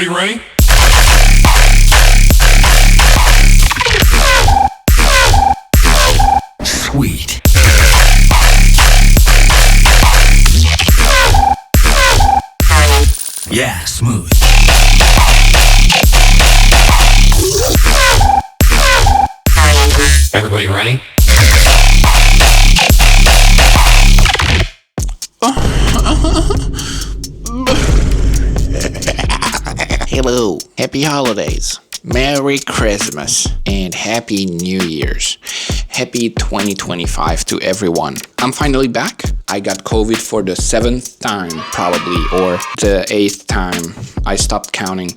Everybody ready? Sweet. Yeah, smooth. Everybody ready? Hello, happy holidays, Merry Christmas, and Happy New Year's. Happy 2025 to everyone. I'm finally back. I got COVID for the 7th time, probably, or the 8th time. I stopped counting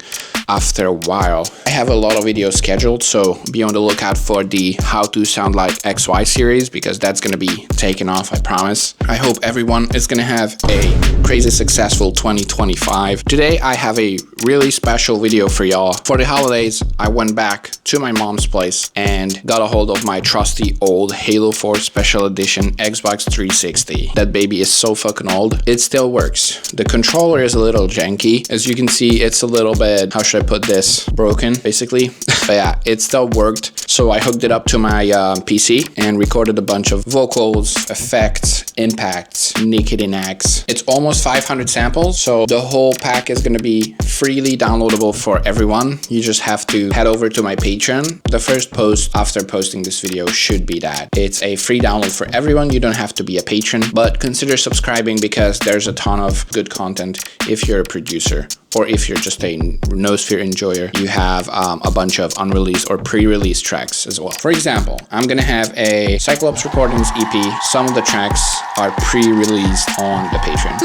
after a while. I have a lot of videos scheduled, so be on the lookout for the How to Sound Like XY series, because that's gonna be taken off, I promise. I hope everyone is gonna have a crazy successful 2025. Today I have a really special video for y'all. For the holidays, I went back to my mom's place and got a hold of my trusty old Halo 4 Special Edition Xbox 360. That baby is so fucking old. It still works. The controller is a little janky. As you can see, it's a little bit, how should I put this, broken basically. But yeah, it still worked. So I hooked it up to my PC and recorded a bunch of vocals, effects, impacts, naked and acts. It's almost 500 samples, so the whole pack is gonna be freely downloadable for everyone. You just have to head over to my Patreon. The first post after posting this video should be that. It's a free download for everyone. You don't have to be a patron, but consider subscribing because there's a ton of good content if you're a producer. Or if you're just a Nosphere enjoyer, you have a bunch of unreleased or pre-released tracks as well. For example, I'm gonna have a Cyclops Recordings EP. Some of the tracks are pre-released on the Patreon.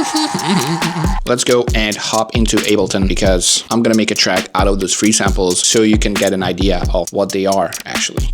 Let's go and hop into Ableton because I'm gonna make a track out of those free samples so you can get an idea of what they are actually.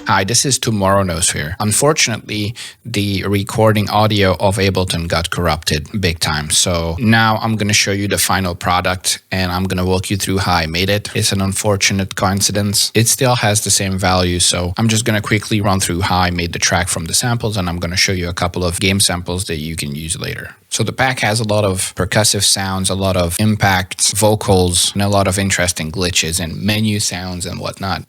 Hi, this is Tomorrow Nosphere. Unfortunately, the recording audio of Ableton got corrupted big time. So now I'm going to show you the final product and I'm going to walk you through how I made it. It's an unfortunate coincidence. It still has the same value. So I'm just going to quickly run through how I made the track from the samples and I'm going to show you a couple of game samples that you can use later. So the pack has a lot of percussive sounds, a lot of impacts, vocals, and a lot of interesting glitches and menu sounds and whatnot.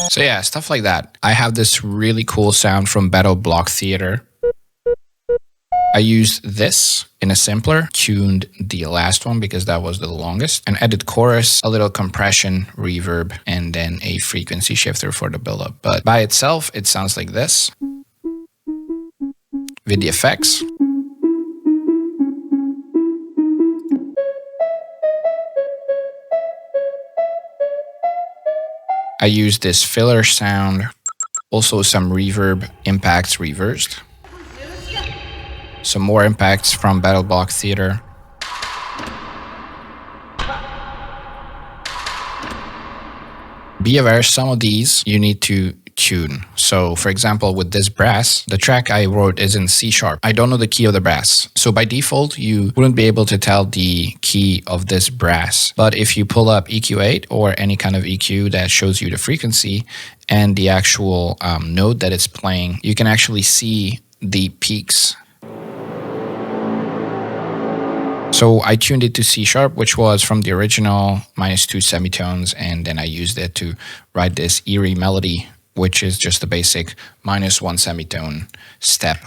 So yeah, stuff like that. I have this really cool sound from Battle Block Theater. I used this in a sampler, tuned the last one because that was the longest, and added chorus, a little compression, reverb, and then a frequency shifter for the build-up. But by itself, it sounds like this. With the effects. I used this filler sound, also some reverb impacts reversed. Some more impacts from Battle Block Theater. Be aware, some of these you need to tune. So for example, with this brass, the track I wrote is in C#. I don't know the key of the brass. So by default, you wouldn't be able to tell the key of this brass. But if you pull up EQ8 or any kind of EQ that shows you the frequency and the actual note that it's playing, you can actually see the peaks. So I tuned it to C#, which was from the original -2 semitones, and then I used it to write this eerie melody, which is just a basic -1 semitone step.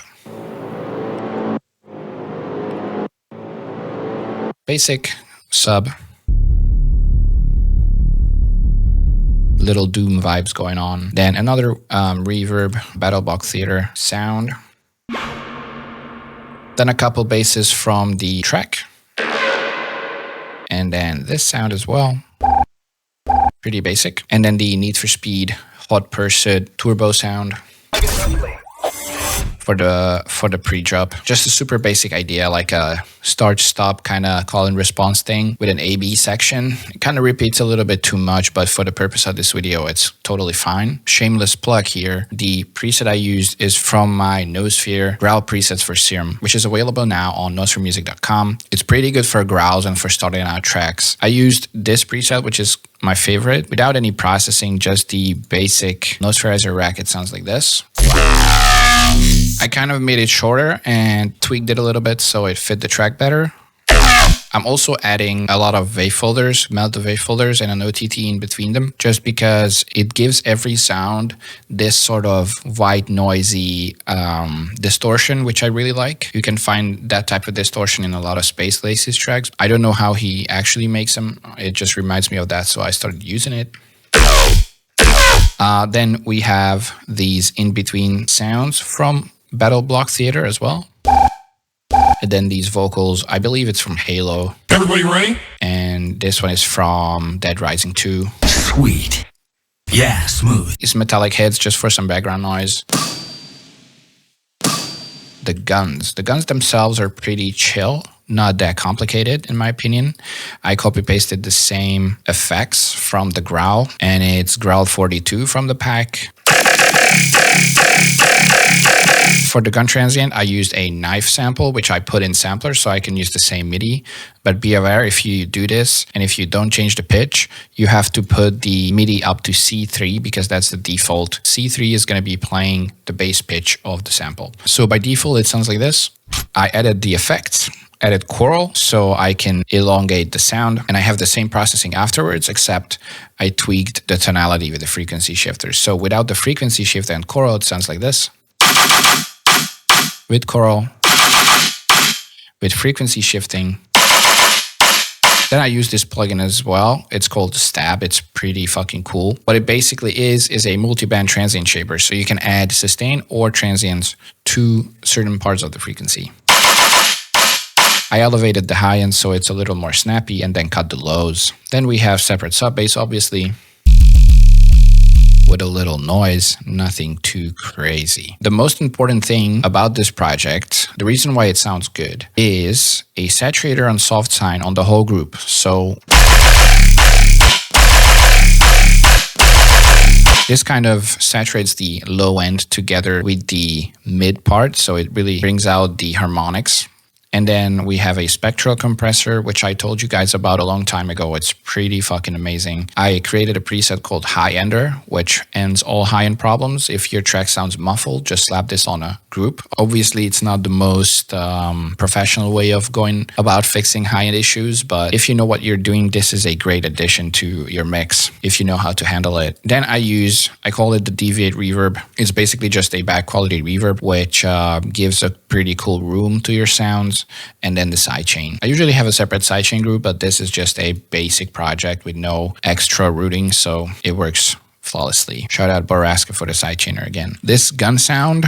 Basic sub. little doom vibes going on. Then another reverb, battle box theater sound. Then a couple basses from the track. And then this sound as well. Pretty basic. And then the Need for Speed hot pursuit turbo sound for the pre-drop. Just a super basic idea, like a start-stop kind of call and response thing with an A-B section. It kind of repeats a little bit too much, but for the purpose of this video, it's totally fine. Shameless plug here. The preset I used is from my Nosphere growl presets for Serum, which is available now on nospheremusic.com. It's pretty good for growls and for starting out tracks. I used this preset, which is my favorite, without any processing, just the basic Nosphere Racket sounds like this. I kind of made it shorter and tweaked it a little bit so it fit the track better. I'm also adding a lot of wave folders, melted wave folders, and an OTT in between them, just because it gives every sound this sort of white noisy distortion, which I really like. You can find that type of distortion in a lot of Space Laces tracks. I don't know how he actually makes them. It just reminds me of that, so I started using it. Then we have these in-between sounds from Battle Block Theater as well. And then these vocals, I believe it's from Halo. Everybody ready? And this one is from Dead Rising 2. Sweet. Yeah, smooth. It's metallic heads just for some background noise. The guns themselves are pretty chill. Not that complicated in my opinion. I copy pasted the same effects from the growl, and it's growl 42 from the pack. For the gun transient, I used a knife sample, which I put in sampler so I can use the same MIDI. But be aware, if you do this and if you don't change the pitch, you have to put the MIDI up to C3 because that's the default. C3 is going to be playing the bass pitch of the sample. So by default, it sounds like this. I added the effects, added choral so I can elongate the sound, and I have the same processing afterwards, except I tweaked the tonality with the frequency shifters. So without the frequency shifter and choral, it sounds like this. With choral, with frequency shifting. Then I use this plugin as well. It's called Stab. It's pretty fucking cool. What it basically is a multi-band transient shaper. So you can add sustain or transients to certain parts of the frequency. I elevated the high end so it's a little more snappy and then cut the lows. Then we have separate subbase, obviously, with a little noise, nothing too crazy. The most important thing about this project, the reason why it sounds good, is a saturator and soft sine on the whole group. So this kind of saturates the low end together with the mid part, so it really brings out the harmonics. And then we have a spectral compressor, which I told you guys about a long time ago. It's pretty fucking amazing. I created a preset called High Ender, which ends all high-end problems. If your track sounds muffled, just slap this on a group. Obviously, it's not the most professional way of going about fixing high-end issues, but if you know what you're doing, this is a great addition to your mix, if you know how to handle it. Then I call it the deviate reverb. It's basically just a bad quality reverb, which gives a pretty cool room to your sounds. And then the sidechain. I usually have a separate sidechain group, but this is just a basic project with no extra routing, so it works flawlessly. Shout out Boraska for the sidechainer again. This gun sound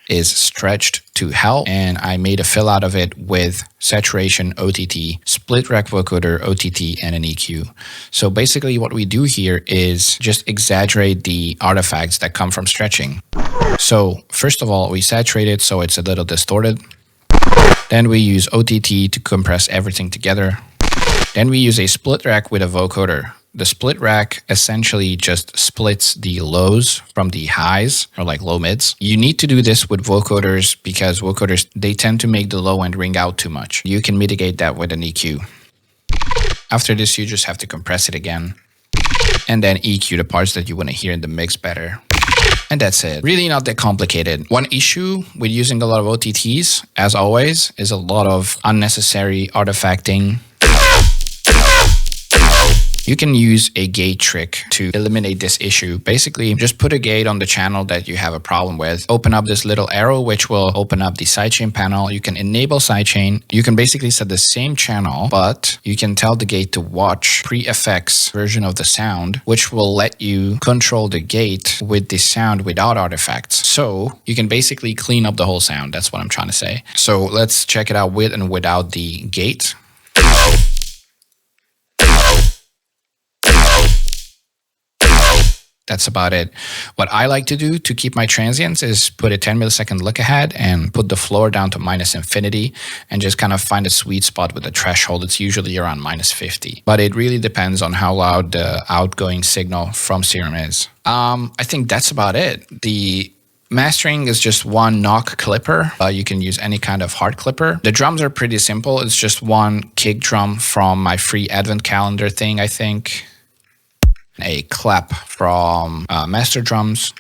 is stretched to hell, and I made a fill out of it with saturation, OTT, split rack vocoder, OTT, and an EQ. So basically what we do here is just exaggerate the artifacts that come from stretching. So first of all, we saturate it so it's a little distorted. Then we use OTT to compress everything together. Then we use a split rack with a vocoder. The split rack essentially just splits the lows from the highs, or like low mids. You need to do this with vocoders because vocoders, they tend to make the low end ring out too much. You can mitigate that with an EQ. After this, you just have to compress it again and then EQ the parts that you want to hear in the mix better. And that's it. Really not that complicated. One issue with using a lot of OTTs, as always, is a lot of unnecessary artifacting. You can use a gate trick to eliminate this issue. Basically, just put a gate on the channel that you have a problem with. Open up this little arrow, which will open up the sidechain panel. You can enable sidechain. You can basically set the same channel, but you can tell the gate to watch pre-effects version of the sound, which will let you control the gate with the sound without artifacts. So you can basically clean up the whole sound. That's what I'm trying to say. So let's check it out with and without the gate. That's about it. What I like to do to keep my transients is put a 10 millisecond look ahead and put the floor down to -infinity and just kind of find a sweet spot with the threshold. It's usually around -50, but it really depends on how loud the outgoing signal from Serum is. I think that's about it. The mastering is just one knock clipper. You can use any kind of hard clipper. The drums are pretty simple. It's just one kick drum from my free advent calendar thing, I think. A clap from Master Drums,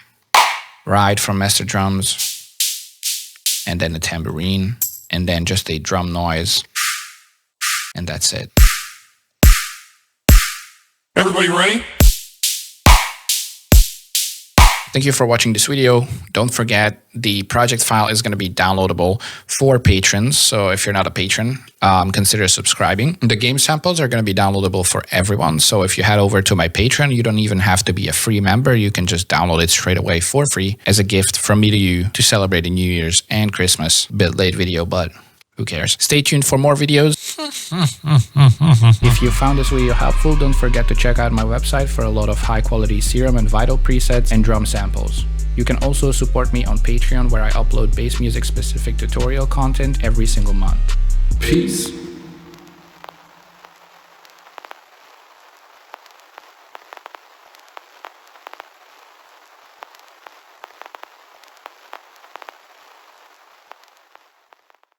ride from Master Drums, and then a tambourine, and then just a drum noise, and that's it. Everybody ready? Thank you for watching this video. Don't forget, the project file is going to be downloadable for patrons. So if you're not a patron, consider subscribing. The game samples are going to be downloadable for everyone. So if you head over to my Patreon, you don't even have to be a free member. You can just download it straight away for free as a gift from me to you to celebrate the New Year's and Christmas. Bit late video, but who cares? Stay tuned for more videos. If you found this video helpful, don't forget to check out my website for a lot of high quality Serum and Vital presets and drum samples. You can also support me on Patreon, where I upload bass music specific tutorial content every single month. Peace.